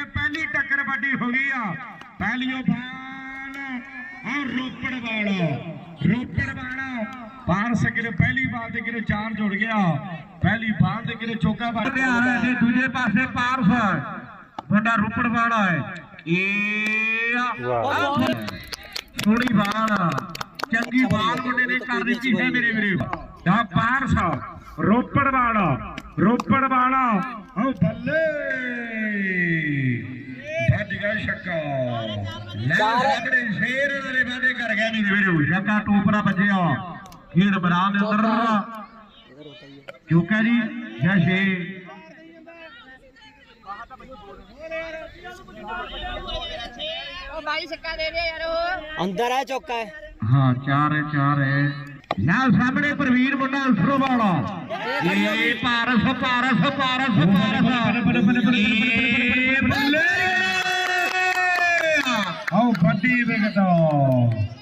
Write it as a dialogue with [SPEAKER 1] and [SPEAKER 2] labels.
[SPEAKER 1] पहली टक्कर वड्डी हो गई आ पहलियों बाल और रोपड़ वाला पारस गिरे पहली बाल दे गिरे चार जुड़ गया पहली बाल दे गिरे चौका बन गया है दूजे पासे पारस मुंडा रोपड़ वाला है सोनी बाल चंगी बाल मुंडे ने कर दी है मेरे वीरे दा पारस रोपड़ वाला ओ बल्ले भज गया छक्का ले शेर दे वादे कर गया नहीं वीरे छक्का टोपरा बजया खेल मैदान दे अंदर चौका जी जय श्री
[SPEAKER 2] भाई छक्का दे दे यार
[SPEAKER 3] अंदर है चौका है
[SPEAKER 1] हाँ चार है नाल सामने प्रवीण मुंडा अल्फरो वाला ये पारस बल्ले आओ बड्डी विकट